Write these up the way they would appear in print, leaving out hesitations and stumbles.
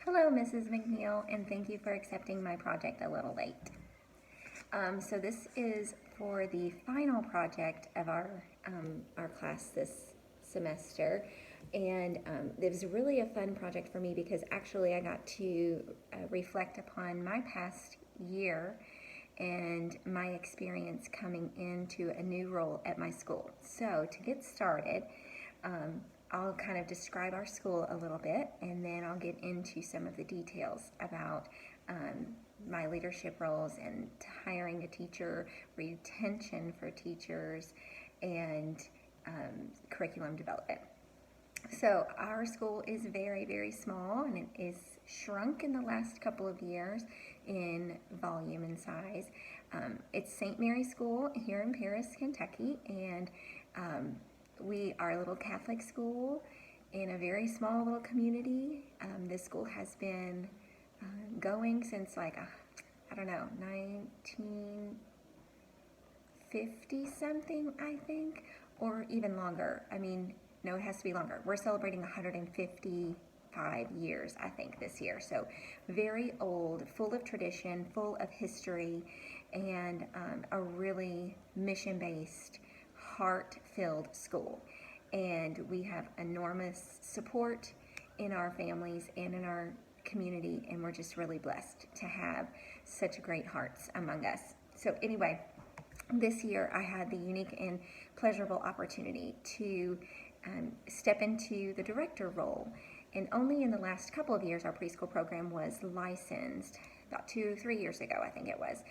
Hello, Mrs. McNeil, and thank you for accepting my project a little late. So this is for the final project of our class this semester, and it was really a fun project for me because actually I got to reflect upon my past year and my experience coming into a new role at my school. So to get started, I'll kind of describe our school a little bit, and then I'll get into some of the details about my leadership roles and hiring a teacher, retention for teachers, and curriculum development. So our school is very, very small, and it is shrunk in the last couple of years in volume and size. It's St. Mary's School here in Paris, Kentucky, and we are a little Catholic school in a very small little community. This school has been going since I don't know, 1950 something, I think, or even longer. I mean, no, it has to be longer. We're celebrating 155 years, I think, this year. So very old, full of tradition, full of history, and a really mission-based, heart-filled school. And we have enormous support in our families and in our community, and we're just really blessed to have such great hearts among us. So anyway, this year I had the unique and pleasurable opportunity to step into the director role. And only in the last couple of years our preschool program was licensed, about 2 or 3 years ago I think it was.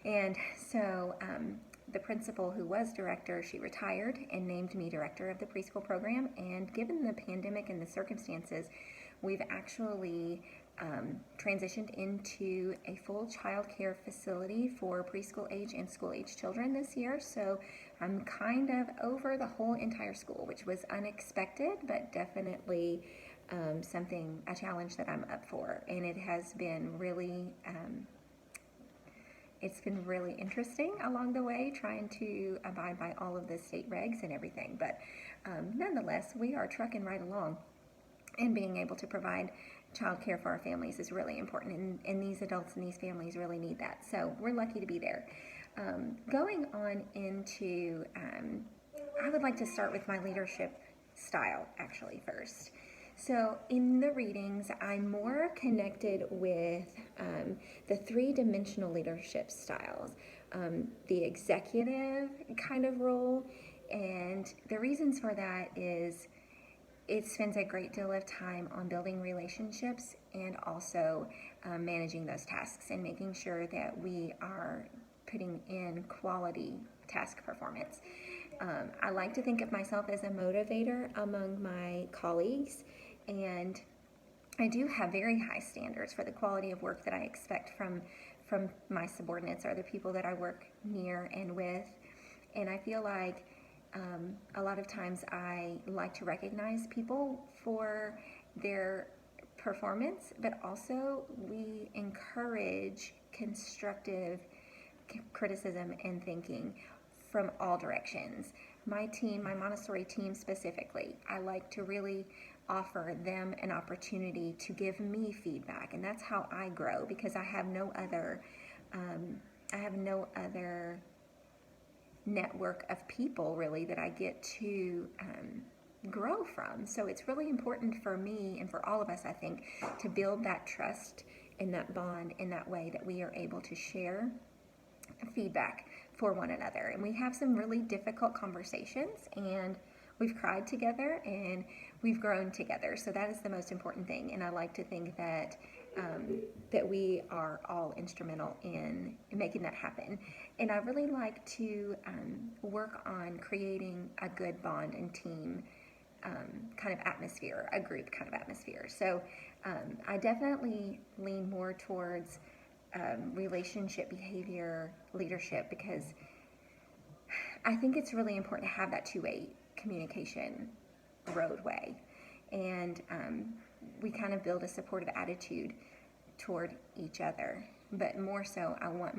And so the principal who was director, she retired and named me director of the preschool program. And given the pandemic and the circumstances, we've actually transitioned into a full child care facility for preschool age and school age children this year. So I'm kind of over the whole entire school, which was unexpected, but definitely a challenge that I'm up for. And it has been really it's been really interesting along the way, trying to abide by all of the state regs and everything. But nonetheless, we are trucking right along, and being able to provide child care for our families is really important. And these adults and these families really need that. So we're lucky to be there. Going on into, I would like to start with my leadership style actually first. So in the readings, I'm more connected with the three-dimensional leadership styles, the executive kind of role, and the reasons for that is it spends a great deal of time on building relationships and also managing those tasks and making sure that we are putting in quality task performance. I like to think of myself as a motivator among my colleagues, and I do have very high standards for the quality of work that I expect from my subordinates or the people that I work near and with. And I feel like a lot of times I like to recognize people for their performance, but also we encourage constructive criticism and thinking from all directions. My team, my Montessori team specifically, I like to really offer them an opportunity to give me feedback, and that's how I grow, because I have no other network of people really that I get to grow from. So it's really important for me and for all of us, I think, to build that trust and that bond in that way that we are able to share feedback for one another. And we have some really difficult conversations, and we've cried together and we've grown together. So that is the most important thing. And I like to think that that we are all instrumental in making that happen. And I really like to work on creating a good bond and team kind of atmosphere, a group kind of atmosphere. So I definitely lean more towards relationship behavior leadership, because I think it's really important to have that two-way communication roadway, and we kind of build a supportive attitude toward each other. But more so, I want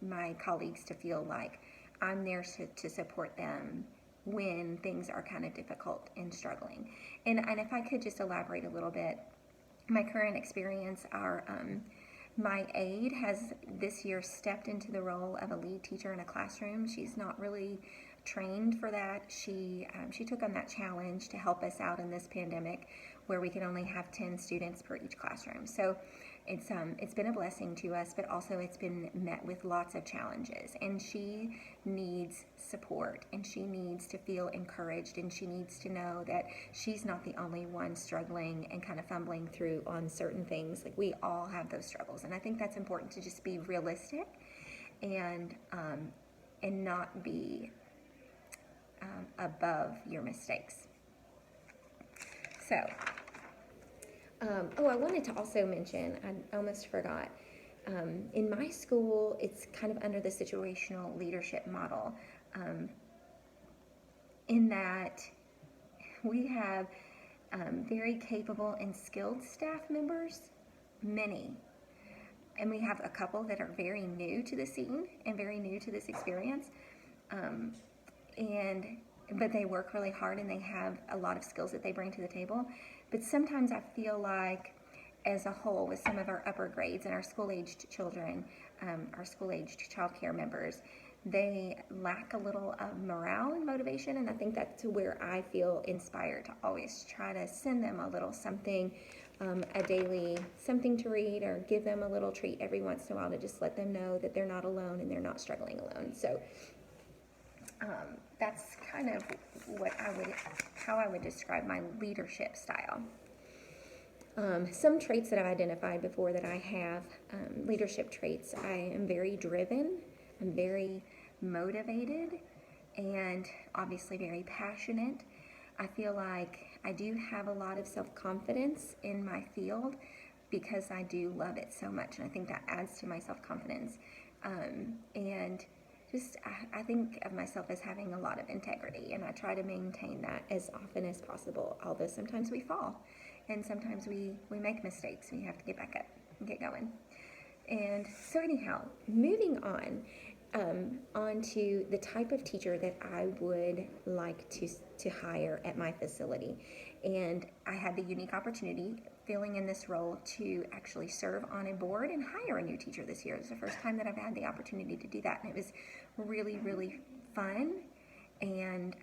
my colleagues to feel like I'm there to support them when things are kind of difficult and struggling. And if I could just elaborate a little bit my current experience, my aide has this year stepped into the role of a lead teacher in a classroom. She's not really trained for that. She took on that challenge to help us out in this pandemic, where we can only have 10 students per each classroom. So it's been a blessing to us, but also it's been met with lots of challenges. And she needs support, and she needs to feel encouraged, and she needs to know that she's not the only one struggling and kind of fumbling through on certain things. Like, we all have those struggles, and I think that's important, to just be realistic and not be above your mistakes. So, I wanted to also mention, I almost forgot, in my school, it's kind of under the situational leadership model, in that we have very capable and skilled staff members, many, and we have a couple that are very new to the scene and very new to this experience, but they work really hard, and they have a lot of skills that they bring to the table. But sometimes I feel like, as a whole, with some of our upper grades and our school-aged children, our school-aged child care members, they lack a little of morale and motivation, and I think that's where I feel inspired to always try to send them a little something, a daily something to read, or give them a little treat every once in a while, to just let them know that they're not alone and they're not struggling alone. So that's kind of how I would describe my leadership style. Some traits that I've identified before that I have, leadership traits: I am very driven, I'm very motivated, and obviously very passionate. I feel like I do have a lot of self-confidence in my field, because I do love it so much, and I think that adds to my self-confidence. And just, I think of myself as having a lot of integrity, and I try to maintain that as often as possible, although sometimes we fall, and sometimes we make mistakes, and you have to get back up and get going. And so anyhow, moving on to the type of teacher that I would like to hire at my facility. And I had the unique opportunity, filling in this role, to actually serve on a board and hire a new teacher this year. It's the first time that I've had the opportunity to do that, and it was really, really fun. And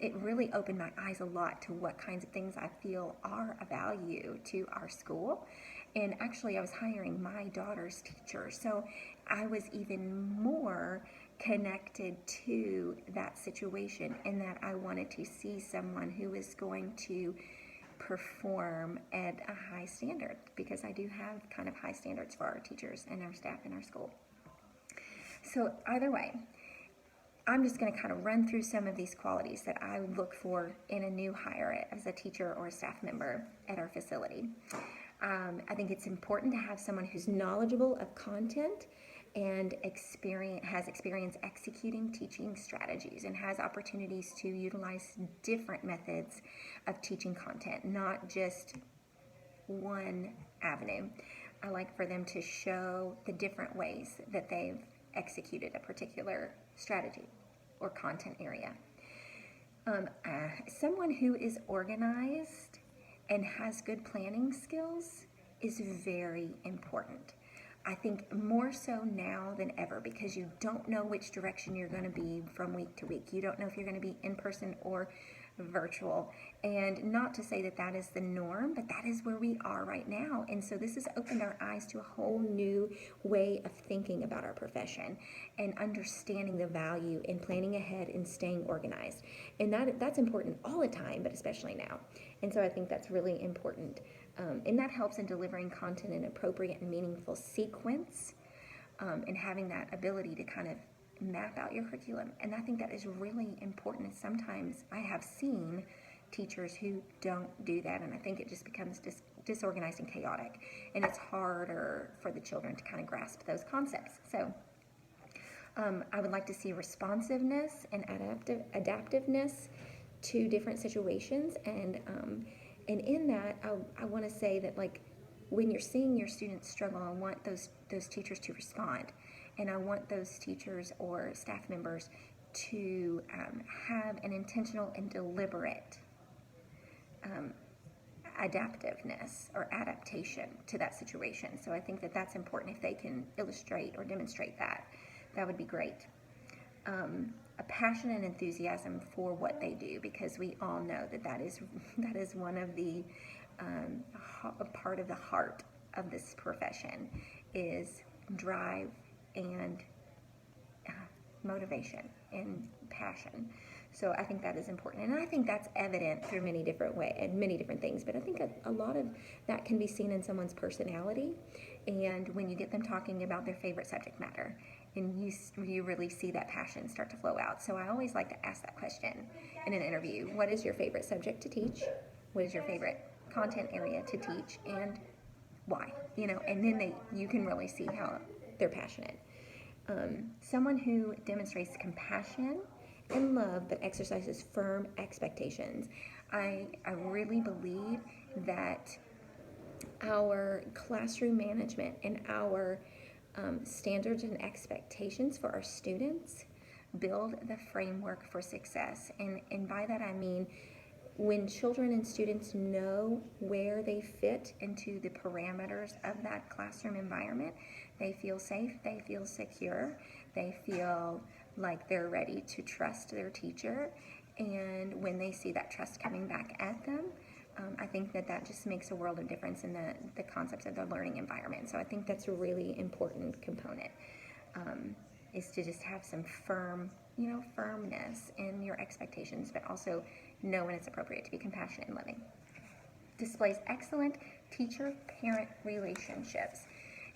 it really opened my eyes a lot to what kinds of things I feel are a value to our school. And actually, I was hiring my daughter's teacher, so I was even more connected to that situation, in that I wanted to see someone who is going to perform at a high standard, because I do have kind of high standards for our teachers and our staff in our school. So either way, I'm just going to kind of run through some of these qualities that I would look for in a new hire as a teacher or a staff member at our facility. I think it's important to have someone who's knowledgeable of content and has experience executing teaching strategies, and has opportunities to utilize different methods of teaching content, not just one avenue. I like for them to show the different ways that they've executed a particular strategy or content area. Someone who is organized and has good planning skills is very important. I think more so now than ever, because you don't know which direction you're going to be from week to week. You don't know if you're going to be in person or virtual. And not to say that that is the norm, but that is where we are right now. And so this has opened our eyes to a whole new way of thinking about our profession and understanding the value in planning ahead and staying organized. And that's important all the time, but especially now. And so I think that's really important. And that helps in delivering content in appropriate and meaningful sequence, and having that ability to kind of map out your curriculum. And I think that is really important. And sometimes I have seen teachers who don't do that, and I think it just becomes disorganized and chaotic, and it's harder for the children to kind of grasp those concepts. So I would like to see responsiveness and adaptiveness to different situations, and in that, I want to say that, like, when you're seeing your students struggle, I want those teachers to respond, and I want those teachers or staff members to have an intentional and deliberate adaptiveness or adaptation to that situation. So I think that that's important. If they can illustrate or demonstrate that, that would be great. A passion and enthusiasm for what they do, because we all know that that is one of the part of the heart of this profession is drive and motivation and passion. So I think that is important, and I think that's evident through many different ways and many different things. But I think a lot of that can be seen in someone's personality, and when you get them talking about their favorite subject matter, and you really see that passion start to flow out. So I always like to ask that question in an interview: what is your favorite subject to teach? What is your favorite content area to teach, and why? And then you can really see how they're passionate. Someone who demonstrates compassion and love but exercises firm expectations. I really believe that our classroom management and our standards and expectations for our students build the framework for success. And by that I mean, when children and students know where they fit into the parameters of that classroom environment, they feel safe, they feel secure, they feel like they're ready to trust their teacher. And when they see that trust coming back at them, I think that just makes a world of difference in the concepts of the learning environment. So I think that's a really important component, is to just have some firmness in your expectations, but also know when it's appropriate to be compassionate and loving. Displays excellent teacher-parent relationships.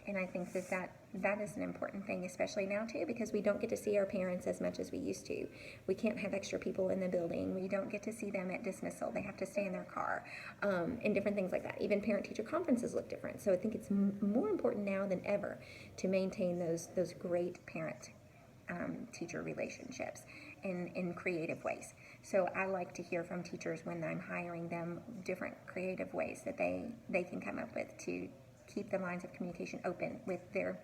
And I think that is an important thing, especially now too, because we don't get to see our parents as much as we used to. We can't have extra people in the building. We don't get to see them at dismissal. They have to stay in their car, and different things like that. Even parent-teacher conferences look different. So I think it's more important now than ever to maintain those great parent-teacher relationships in creative ways. So I like to hear from teachers when I'm hiring them different creative ways that they can come up with to keep the lines of communication open with their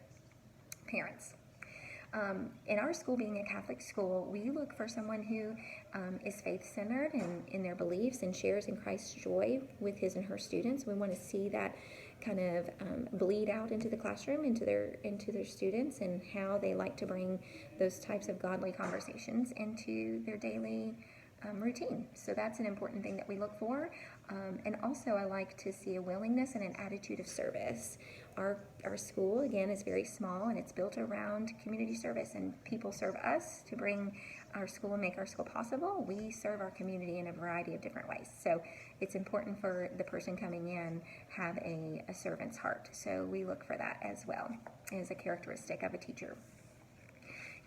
parents. In our school, being a Catholic school, we look for someone who is faith-centered in their beliefs and shares in Christ's joy with his and her students. We want to see that kind of bleed out into the classroom, into their students, and how they like to bring those types of godly conversations into their daily routine. So that's an important thing that we look for. And also I like to see a willingness and an attitude of service. Our school, again, is very small, and it's built around community service, and people serve us to bring our school and make our school possible. We serve our community in a variety of different ways. So it's important for the person coming in have a servant's heart. So we look for that as well as a characteristic of a teacher.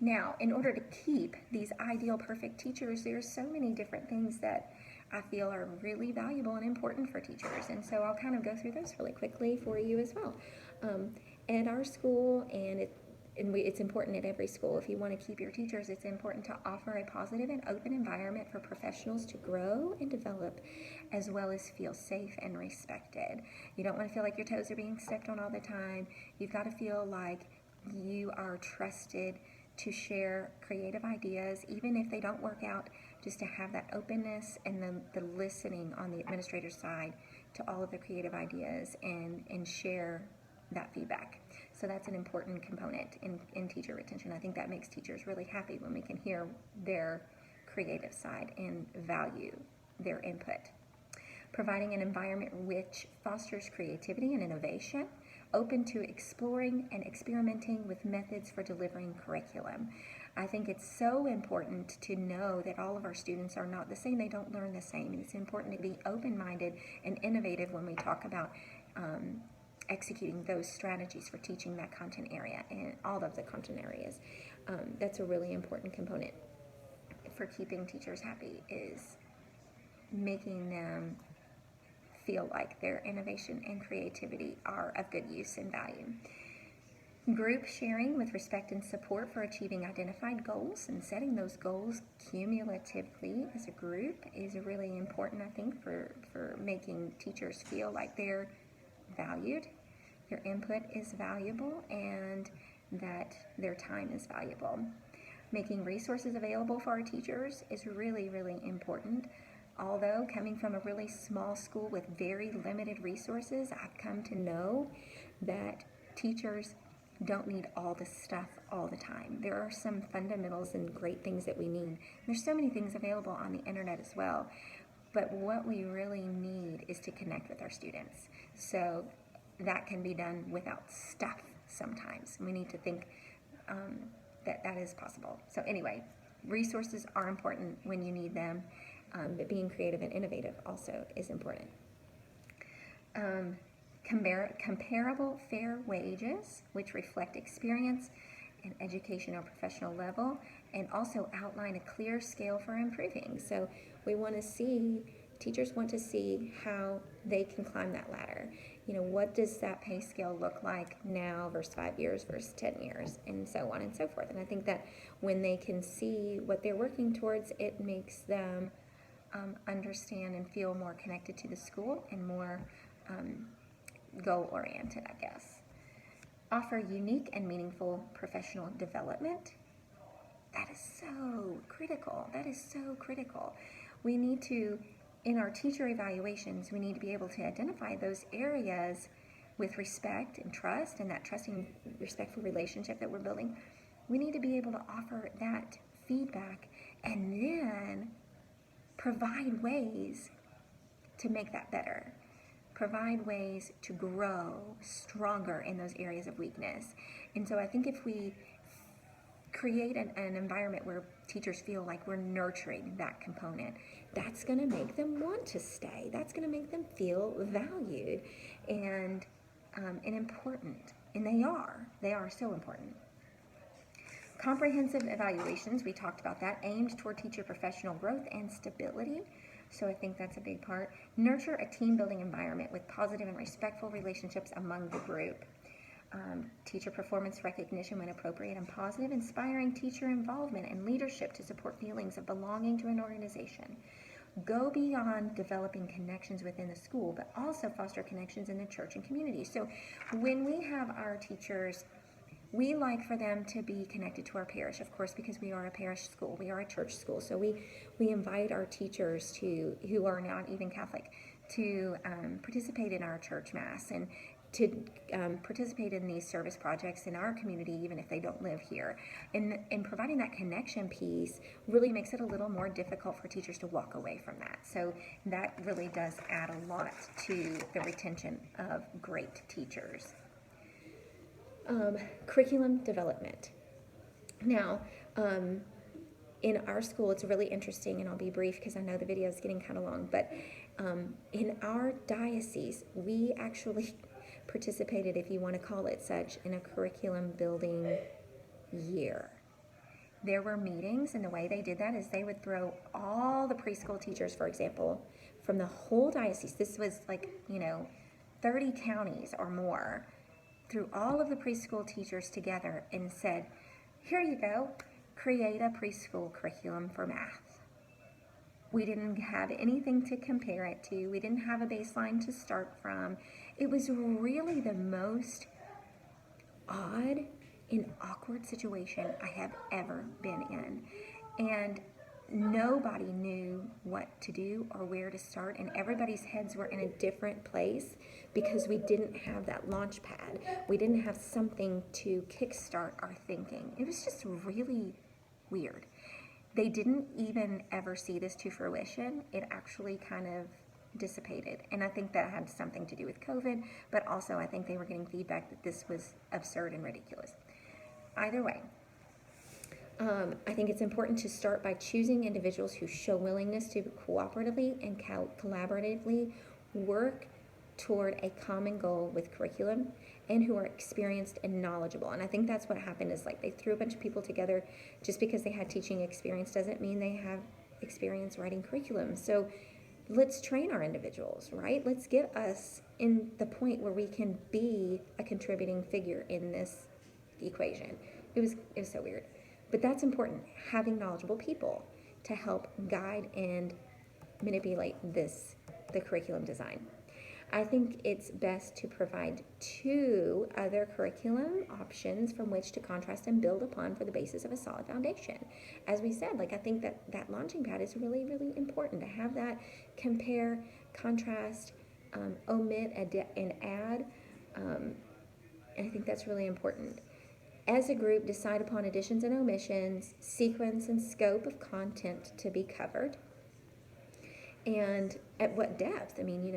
Now, in order to keep these ideal perfect teachers, there's so many different things that I feel are really valuable and important for teachers. And so I'll kind of go through those really quickly for you as well. At our school, it's important at every school, if you want to keep your teachers, it's important to offer a positive and open environment for professionals to grow and develop, as well as feel safe and respected. You don't want to feel like your toes are being stepped on all the time. You've got to feel like you are trusted to share creative ideas, even if they don't work out, just to have that openness and the listening on the administrator's side to all of the creative ideas and share that feedback. So that's an important component in teacher retention. I think that makes teachers really happy when we can hear their creative side and value their input. Providing an environment which fosters creativity and innovation, open to exploring and experimenting with methods for delivering curriculum. I think it's so important to know that all of our students are not the same. They don't learn the same. And it's important to be open-minded and innovative when we talk about executing those strategies for teaching that content area and all of the content areas. That's a really important component for keeping teachers happy, is making them feel like their innovation and creativity are of good use and value. Group sharing with respect and support for achieving identified goals and setting those goals cumulatively as a group is really important, I think, for making teachers feel like they're valued, their input is valuable, and that their time is valuable. Making resources available for our teachers is really, really important. although coming from a really small school with very limited resources, I've come to know that teachers don't need all the stuff all the time. There are some fundamentals and great things that we need. There's so many things available on the internet as well. But what we really need is to connect with our students. So that can be done without stuff sometimes. We need to think that is possible. So anyway, resources are important when you need them, but being creative and innovative also is important. Comparable fair wages, which reflect experience and education or professional level, and also outline a clear scale for improving. So we want to see, teachers want to see how they can climb that ladder. You know, what does that pay scale look like now versus 5 years versus 10 years, and so on and so forth. And I think that when they can see what they're working towards, it makes them understand and feel more connected to the school and more goal-oriented, I guess. Offer unique and meaningful professional development. That is so critical. That is so critical. We need to, in our teacher evaluations, we need to be able to identify those areas with respect and trust, and that trusting, respectful relationship that we're building. We need to be able to offer that feedback and then provide ways to make that better. Provide ways to grow stronger in those areas of weakness. And so I think if we create an environment where teachers feel like we're nurturing that component, that's going to make them want to stay. That's going to make them feel valued and important. And they are so important. Comprehensive evaluations, we talked about that, aimed toward teacher professional growth and stability. So I think that's a big part. Nurture a team-building environment with positive and respectful relationships among the group. Teacher performance recognition when appropriate and positive, inspiring teacher involvement and leadership to support feelings of belonging to an organization. Go beyond developing connections within the school, but also foster connections in the church and community. So when we have our teachers, we like for them to be connected to our parish, of course, because we are a parish school, we are a church school. So we invite our teachers who are not even Catholic to participate in our church mass and to participate in these service projects in our community, even if they don't live here. And providing that connection piece really makes it a little more difficult for teachers to walk away from that. So that really does add a lot to the retention of great teachers. Curriculum development. Now, in our school, it's really interesting, and I'll be brief because I know the video is getting kind of long, but in our diocese, we actually participated, if you want to call it such, in a curriculum building year. There were meetings, and the way they did that is they would throw all the preschool teachers, for example, from the whole diocese. This was 30 counties or more, threw all of the preschool teachers together and said, here you go, create a preschool curriculum for math. We didn't have anything to compare it to. We didn't have a baseline to start from. It was really the most odd and awkward situation I have ever been in. And nobody knew what to do or where to start, and everybody's heads were in a different place because we didn't have that launch pad. We didn't have something to kickstart our thinking. It was just really weird. They didn't even ever see this to fruition. It actually kind of dissipated. And I think that had something to do with COVID, but also I think they were getting feedback that this was absurd and ridiculous. Either way, I think it's important to start by choosing individuals who show willingness to cooperatively and collaboratively work toward a common goal with curriculum and who are experienced and knowledgeable. And I think that's what happened is they threw a bunch of people together. Just because they had teaching experience doesn't mean they have experience writing curriculum. So let's train our individuals, right? Let's get us in the point where we can be a contributing figure in this equation. It was so weird. But that's important, having knowledgeable people to help guide and manipulate the curriculum design. I think it's best to provide 2 other curriculum options from which to contrast and build upon for the basis of a solid foundation. As we said, like I think that launching pad is really, really important to have that compare, contrast, omit, and add. And I think that's really important. As a group, decide upon additions and omissions, sequence and scope of content to be covered, and at what depth. I mean,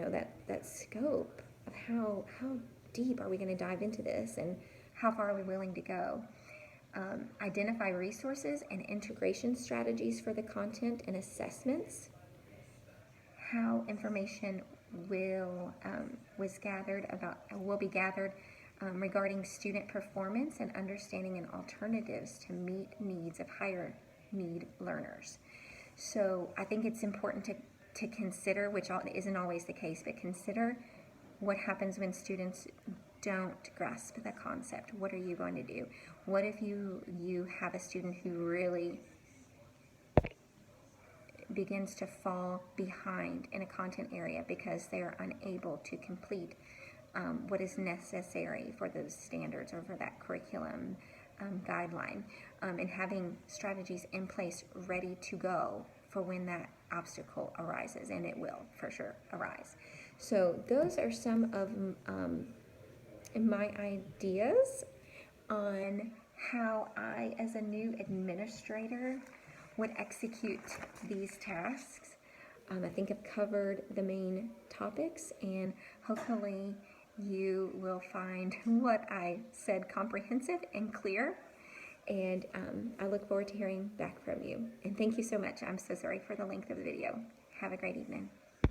that scope of how deep are we going to dive into this, and how far are we willing to go. Identify resources and integration strategies for the content and assessments. How information will be gathered regarding student performance and understanding and alternatives to meet needs of higher need learners. So I think it's important to consider, which isn't always the case, but consider what happens when students don't grasp the concept. What are you going to do? What if you have a student who really begins to fall behind in a content area because they are unable to complete what is necessary for those standards or for that curriculum guideline, and having strategies in place ready to go for when that obstacle arises, and it will for sure arise. So those are some of my ideas on how I, as a new administrator, would execute these tasks. I think I've covered the main topics, and hopefully you will find what I said comprehensive and clear. And I look forward to hearing back from you. And thank you so much. I'm so sorry for the length of the video. Have a great evening.